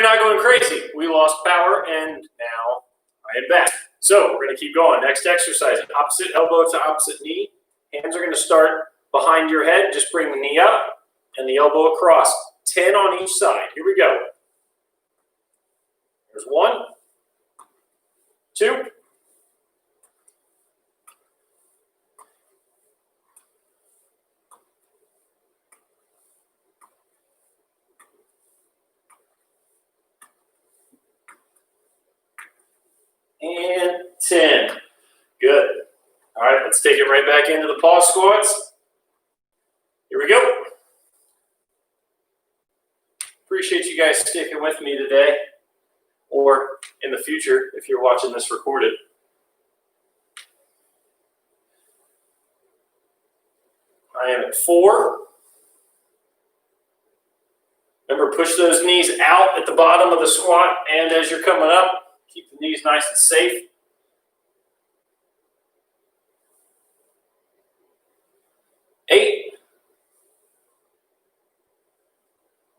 not going crazy. We lost power, and now I am back. So we're going to keep going. Next exercise, opposite elbow to opposite knee. Hands are going to start behind your head. Just bring the knee up and the elbow across. 10 on each side. Here we go. There's 1, 2, and 10. Good. All right, let's take it right back into the pause squats. Here we go. Appreciate you guys sticking with me today, or in the future if you're watching this recorded. I am at 4. Remember, push those knees out at the bottom of the squat, and as you're coming up, keep the knees nice and safe. 8,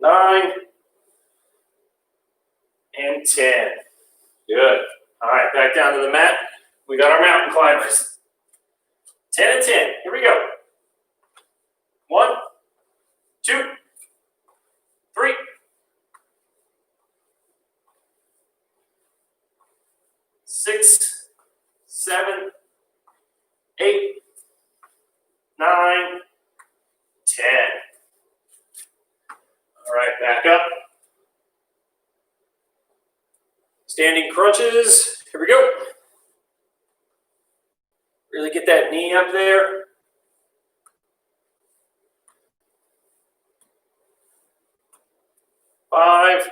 9, and 10. Good. All right, back down to the mat. We got our mountain climbers. 10 and 10. Here we go. 1, 2, 3, 6, 7, 8, 9, 10. All right, back up. Standing crunches. Here we go. Really get that knee up there. Five.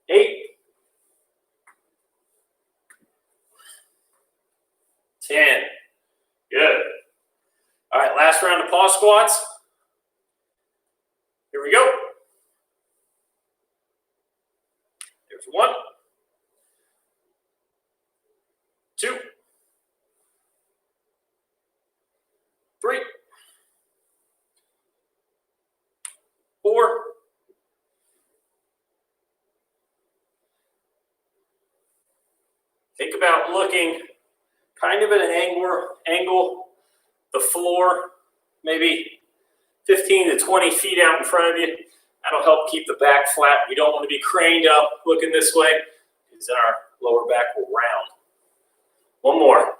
8. 10. Good. All right, last round of pause squats. Here we go. There's 1, 2, 3, 4, 'Think about looking kind of at an angle, the floor, maybe 15 to 20 feet out in front of you. That'll help keep the back flat. We don't want to be craned up looking this way, because then our lower back will round. 1 more.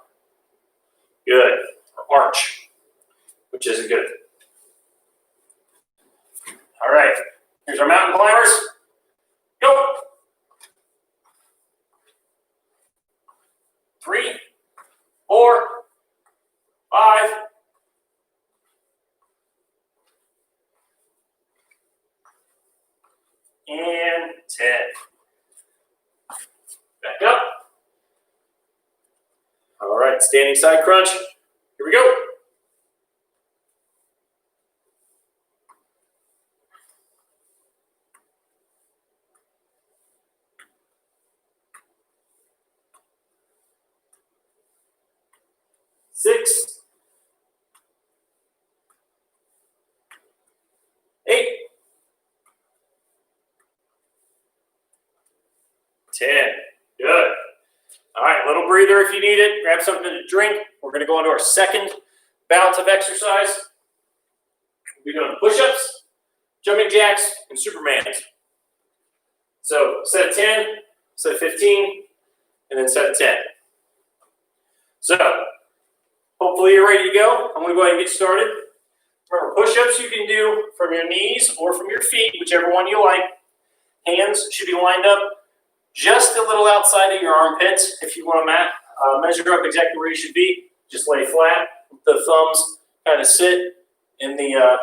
Good. Or arch, which isn't good. All right. Here's our mountain climbers. Go. 3, 4, 5, 10. Back up. All right, standing side crunch. Here we go. Six, 8, 10. Good. All right, little breather if you need it. Grab something to drink. We're going to go into our second bout of exercise. We'll be doing push-ups, jumping jacks, and Supermans. So set of 10, set of 15, and then set of 10. So hopefully you're ready to go. I'm going to go ahead and get started. Remember, push-ups you can do from your knees or from your feet, whichever one you like. Hands should be lined up just a little outside of your armpits. If you want to measure up exactly where you should be, just lay flat. The thumbs kind of sit in the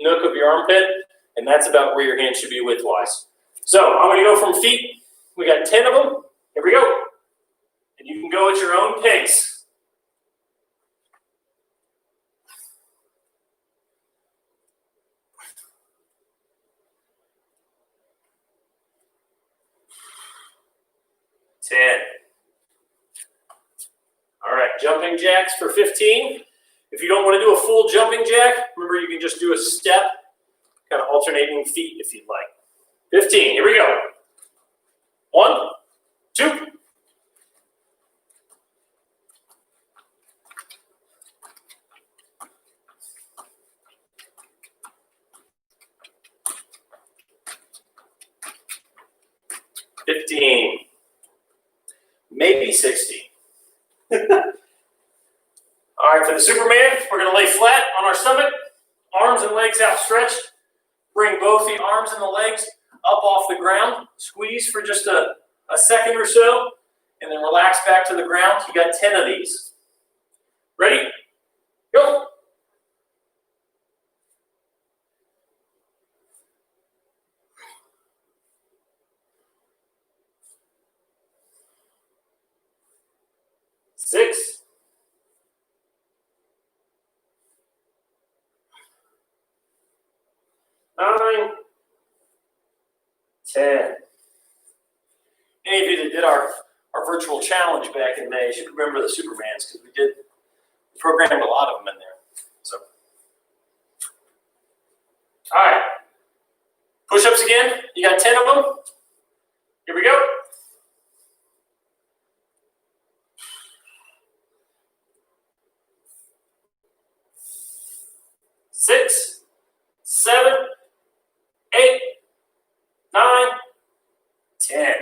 nook of your armpit, and that's about where your hands should be width-wise. So I'm going to go from feet. We got 10 of them. Here we go. And you can go at your own pace. 10. All right, jumping jacks for 15. If you don't want to do a full jumping jack, remember you can just do a step, kind of alternating feet if you'd like. 15, here we go. 1, 2. $15, maybe 60. All right, for the Superman, we're going to lay flat on our stomach, arms and legs outstretched. Bring both the arms and the legs up off the ground. Squeeze for just a second or so, and then relax back to the ground. You got 10 of these. Ready? Go. Six. 9, 10. Any of you that did our virtual challenge back in May should remember the Supermans because we programmed a lot of them in there. So, all right. Push-ups again. You got 10 of them. Here we go. 6, 7, 8, 9, 10.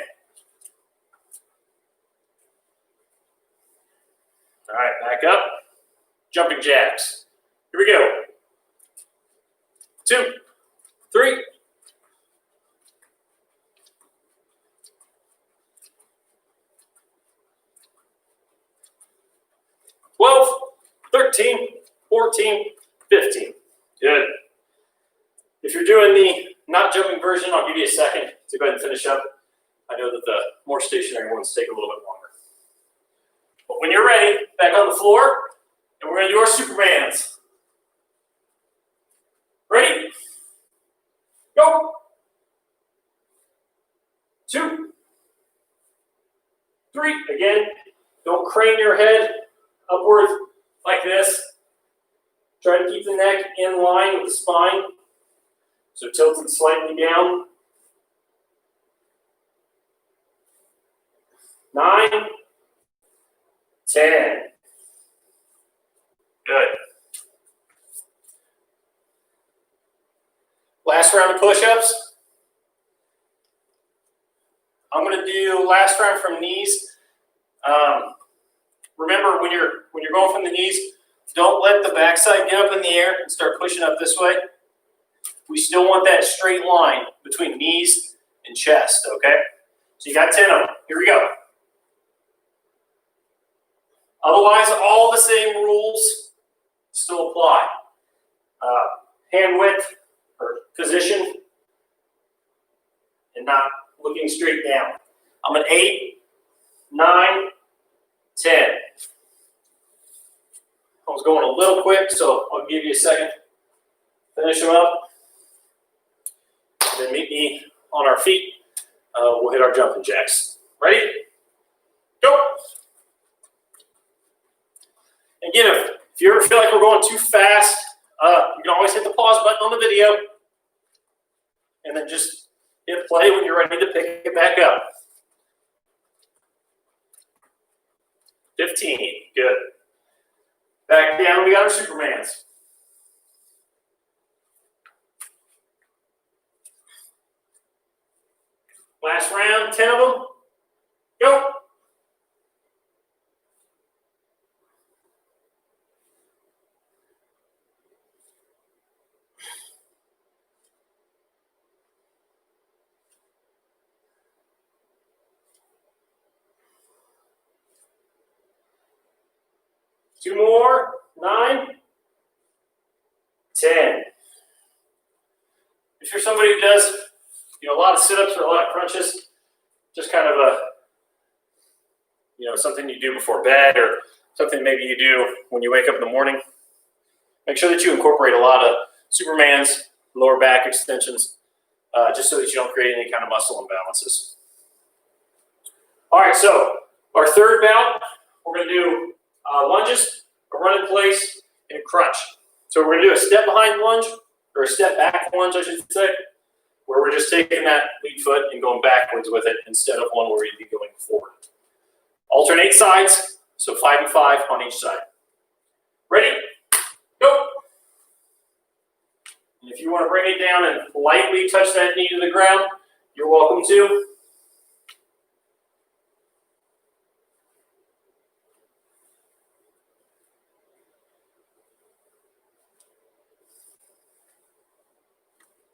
All right, back up. Jumping jacks. Here we go. 2, 3. 12, 13, 14, 15. Good. If you're doing the not jumping version, I'll give you a second to go ahead and finish up. I know that the more stationary ones take a little bit longer. But when you're ready, back on the floor, and we're going to do our Supermans. Ready? Go. 2, 3. Again, don't crane your head upward like this. Try to keep the neck in line with the spine. So tilted slightly down. 9, 10. Good. Last round of push-ups. I'm going to do last round from knees. Remember, when you're going from the knees, don't let the backside get up in the air and start pushing up this way. We still want that straight line between knees and chest, okay? So you got 10 of them. Here we go. Otherwise, all the same rules still apply. Hand width or position and not looking straight down. I'm at 8, 9, 10. I was going a little quick, so I'll give you a second. Finish them up. And then meet me on our feet. We'll hit our jumping jacks. Ready? Go. Again, if you ever feel like we're going too fast, you can always hit the pause button on the video. And then just hit play when you're ready to pick it back up. 15. Good. Back down, we got our Supermans. Last round, 10 of them. Go. Two more. 9, 10. If you're somebody who does, a lot of sit-ups or a lot of crunches, just kind of something you do before bed or something maybe you do when you wake up in the morning. Make sure that you incorporate a lot of Supermans, lower back extensions, just so that you don't create any kind of muscle imbalances. All right, so our third bout, we're going to do lunges, a run in place, and crunch. So we're going to do a step behind lunge, or a step back lunge, I should say, where we're just taking that lead foot and going backwards with it instead of one where you'd be going forward. Alternate sides, so 5 and 5 on each side. Ready? Go! And if you want to bring it down and lightly touch that knee to the ground, you're welcome to.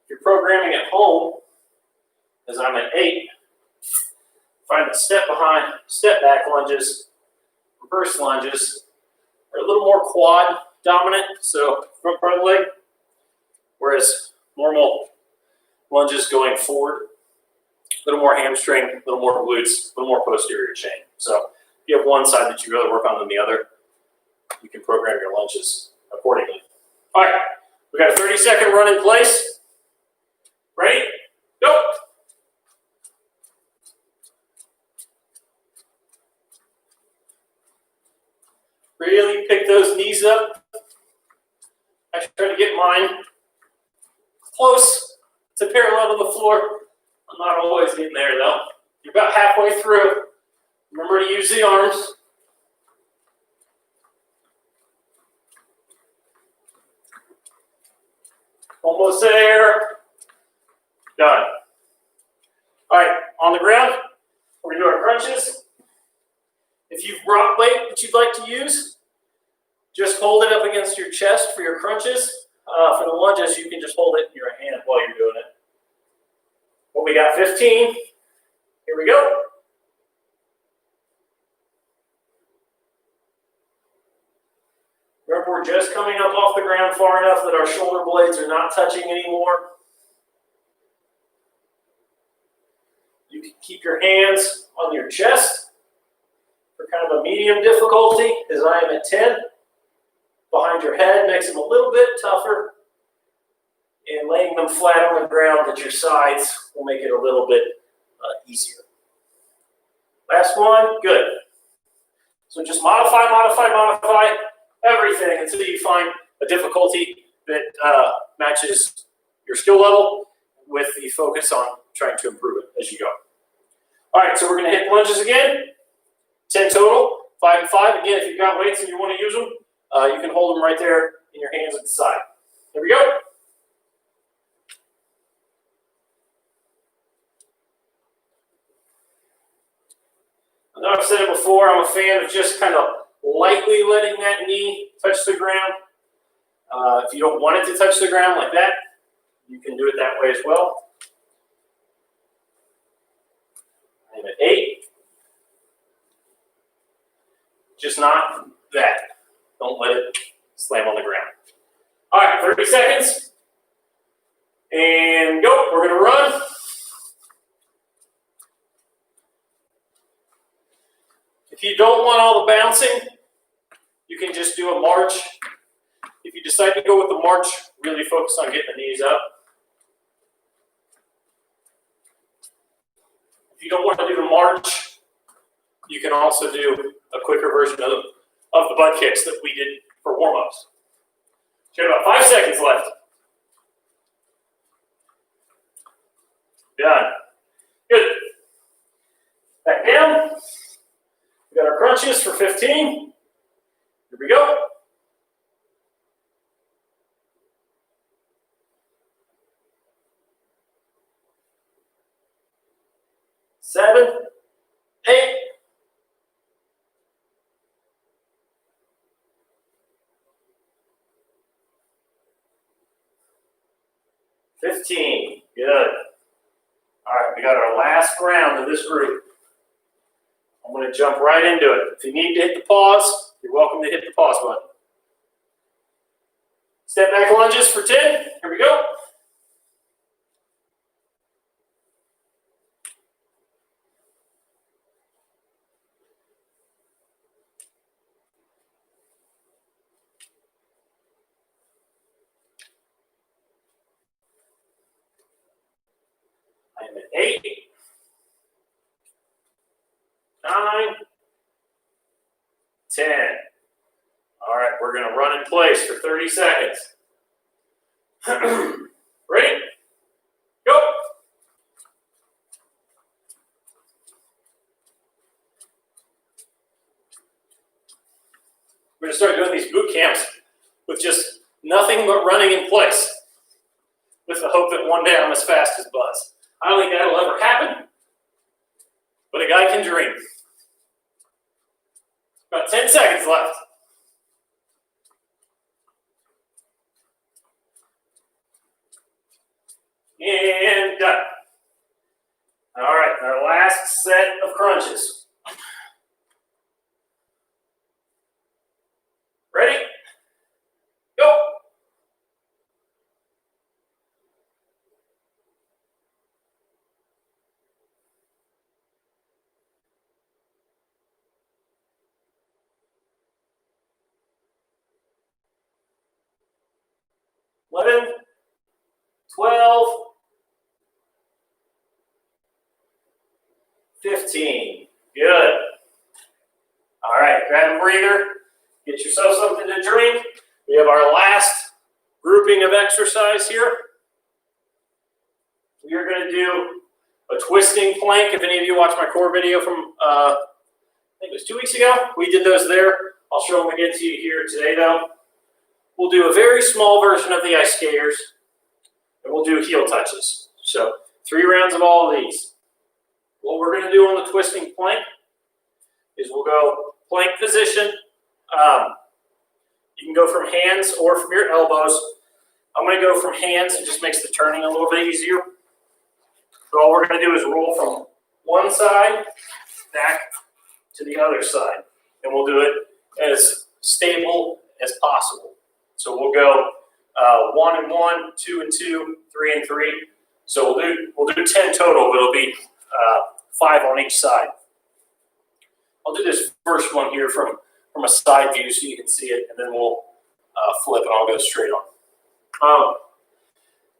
If you're programming at home, as I'm at 8, find the step behind, step back lunges, reverse lunges are a little more quad dominant, so front part of the leg, whereas normal lunges going forward, a little more hamstring, a little more glutes, a little more posterior chain. So if you have one side that you really work on than the other, you can program your lunges accordingly. All right, we got a 30-second run in place. Ready? Go! Really pick those knees up. I try to get mine close to parallel to the floor. I'm not always getting there though. You're about halfway through. Remember to use the arms. Almost there. Done. All right, on the ground, we're going to do our crunches. If you've brought weight that you'd like to use, just hold it up against your chest for your crunches. For the lunges, you can just hold it in your hand while you're doing it. Well, we got 15. Here we go. Remember, we're just coming up off the ground far enough that our shoulder blades are not touching anymore. You can keep your hands on your chest for kind of a medium difficulty, as I am at 10. Behind your head makes them a little bit tougher. And laying them flat on the ground at your sides will make it a little bit easier. Last one, good. So just modify everything until you find a difficulty that matches your skill level with the focus on trying to improve it as you go. All right, so we're going to hit lunges again. 10 total, 5 and 5. Again, if you've got weights and you want to use them, you can hold them right there in your hands at the side. Here we go. I know I've said it before, I'm a fan of just kind of lightly letting that knee touch the ground. If you don't want it to touch the ground like that, you can do it that way as well. I'm at 8. Just not that. Don't let it slam on the ground. All right, 30 seconds. And go. We're going to run. If you don't want all the bouncing, you can just do a march. If you decide to go with the march, really focus on getting the knees up. If you don't want to do the march, you can also do a quicker version of the butt kicks that we did for warm-ups. So you have about 5 seconds left. Done. Good. Back down. We got our crunches for 15. Here we go. 7, 8. 15. Good. All right, we got our last round of this group. I'm going to jump right into it. If you need to hit the pause, you're welcome to hit the pause button. Step back lunges for 10. Here we go. I'm at 8, 9, 10. All right, we're going to run in place for 30 seconds. Ready? Go. We're going to start doing these boot camps with just nothing but running in place, with the hope that one day I'm as fast as Buzz. I don't think that'll ever happen, but a guy can dream. About 10 seconds left. And done. All right, our last set of crunches. Ready? Go. 11, 12, 15. Good. All right, grab a breather. Get yourself something to drink. We have our last grouping of exercise here. We are going to do a twisting plank. If any of you watched my core video from, I think it was 2 weeks ago, we did those there. I'll show them again to you here today, though. We'll do a very small version of the ice skaters, and we'll do heel touches. So 3 rounds of all of these. What we're going to do on the twisting plank is we'll go plank position. You can go from hands or from your elbows. I'm going to go from hands. It just makes the turning a little bit easier. So all we're going to do is roll from one side back to the other side. And we'll do it as stable as possible. So we'll go 1 and 1, 2 and 2, 3 and 3. So we'll do 10 total, but it'll be 5 on each side. I'll do this first one here from a side view so you can see it, and then we'll flip and I'll go straight on.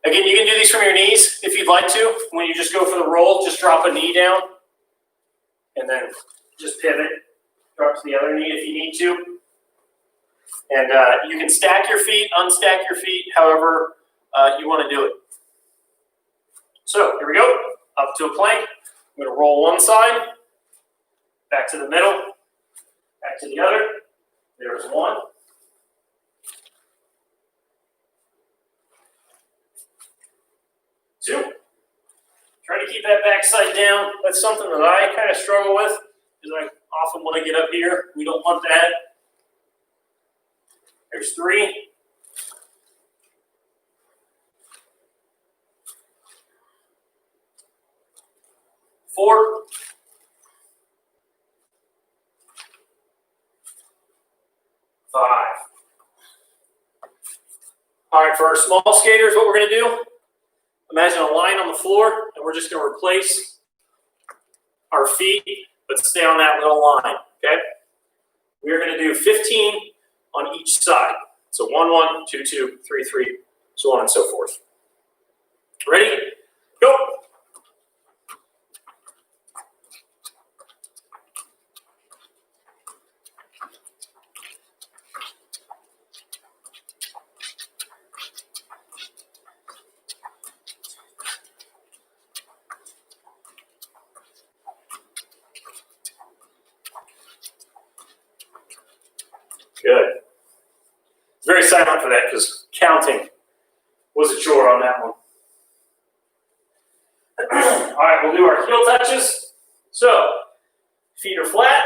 Again, you can do these from your knees if you'd like to. When you just go for the roll, just drop a knee down and then just pivot, drop to the other knee if you need to. And you can stack your feet, unstack your feet, however you want to do it. So here we go, up to a plank. I'm going to roll one side, back to the middle, back to the other. There's 1. 2. Try to keep that backside down. That's something that I kind of struggle with, because I often want to get up here. We don't want that. There's 3. 4. 5. All right, for our small skaters, what we're going to do, imagine a line on the floor, and we're just going to replace our feet, but stay on that little line, okay? We're going to do 15 on each side. So 1, 1, 2, 2, 3, 3, so on and so forth. Ready? Go. Good. It's very silent for that because counting was a chore on that one. All right, we'll do our heel touches. So, feet are flat.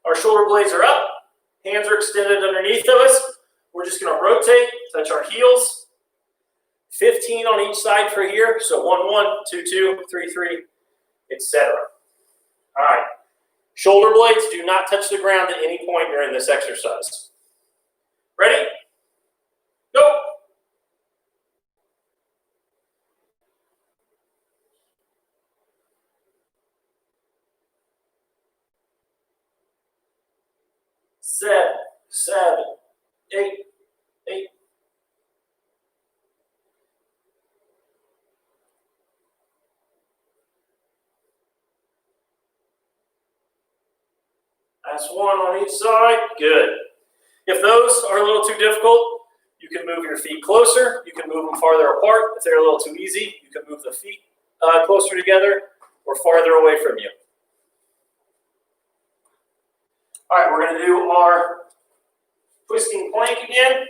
Our shoulder blades are up. Hands are extended underneath of us. We're just going to rotate, touch our heels. 15 on each side for here. So 1, 1, 2, 2, 3, 3, etc. All right. Shoulder blades do not touch the ground at any point during this exercise. Ready? Go. Seven, 8, 8. Last one on each side. Good. If those are a little too difficult, you can move your feet closer. You can move them farther apart. If they're a little too easy, you can move the feet closer together or farther away from you. All right, we're going to do our twisting plank again.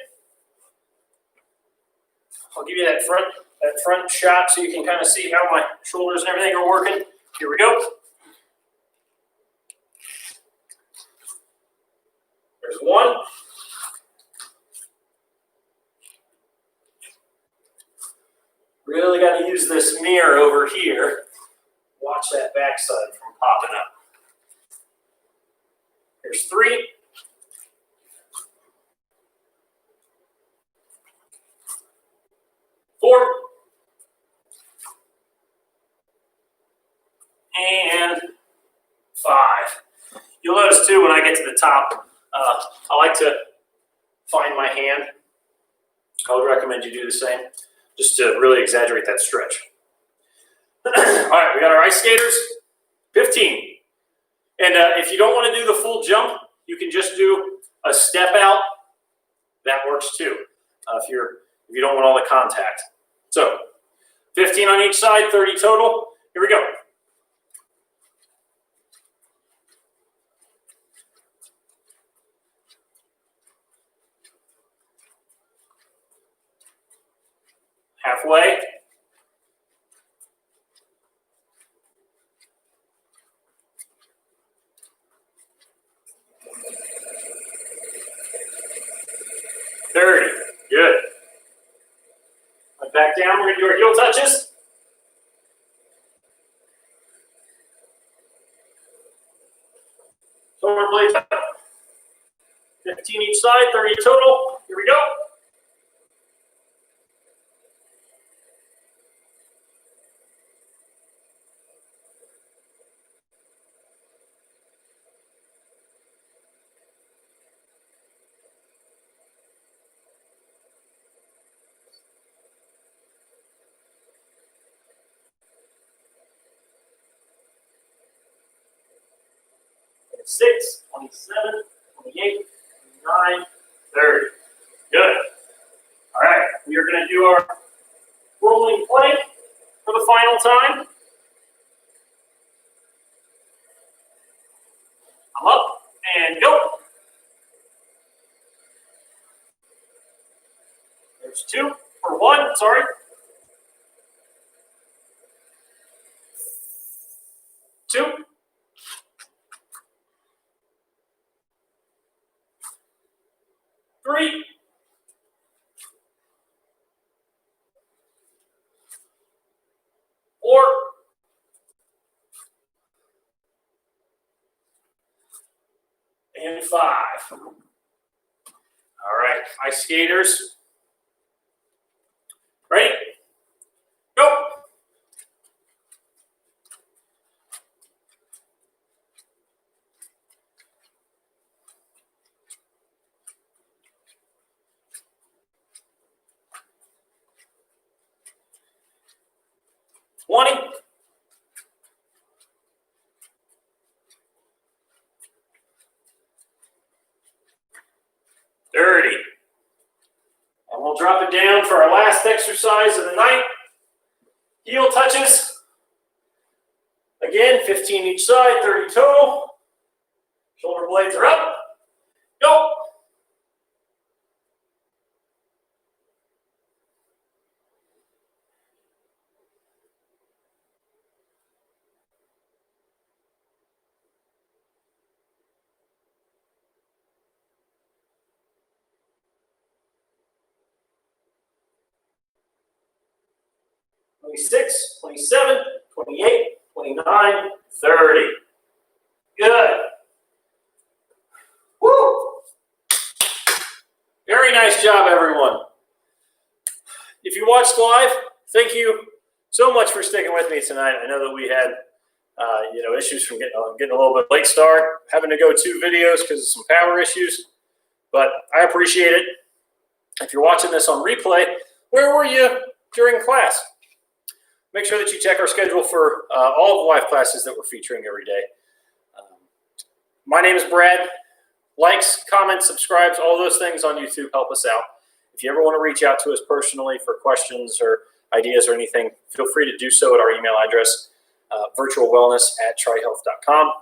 I'll give you that front shot so you can kind of see how my shoulders and everything are working. Here we go. There's one. Really got to use this mirror over here. Watch that backside from popping up. There's 3. 4. And 5. You'll notice too when I get to the top, I like to find my hand. I would recommend you do the same, just to really exaggerate that stretch. All right, we got our ice skaters, 15. And if you don't want to do the full jump, you can just do a step out. That works too, if you don't want all the contact. So 15 on each side, 30 total. Here we go. Halfway. Good. Back down, we're going to do our heel touches. Shoulder blades up. 15 each side, 30 total. Here we go. Six, 27, 28, 29, 30. Good. All right, we are going to do our rolling plank for the final time. I'm up and go. There's 2 or 1, sorry. 2. 3. 4. And 5. All right, ice skaters. Ready? Go. Twenty. 30. And we'll drop it down for our last exercise of the night. Heel touches. Again, 15 each side, 30 total. Shoulder blades are up. Go. "26, 27, 28, 29, 30. Good. Woo! Very nice job, everyone. If you watched live, thank you so much for sticking with me tonight. I know that we had issues from getting a little bit late start, having to go 2 videos because of some power issues, but I appreciate it. If you're watching this on replay, where were you during class? Make sure that you check our schedule for all of the live classes that we're featuring every day. My name is Brad. Likes, comments, subscribes, all those things on YouTube help us out. If you ever want to reach out to us personally for questions or ideas or anything, feel free to do so at our email address, virtualwellness@trihealth.com.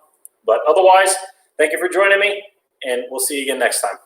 But otherwise, thank you for joining me, and we'll see you again next time.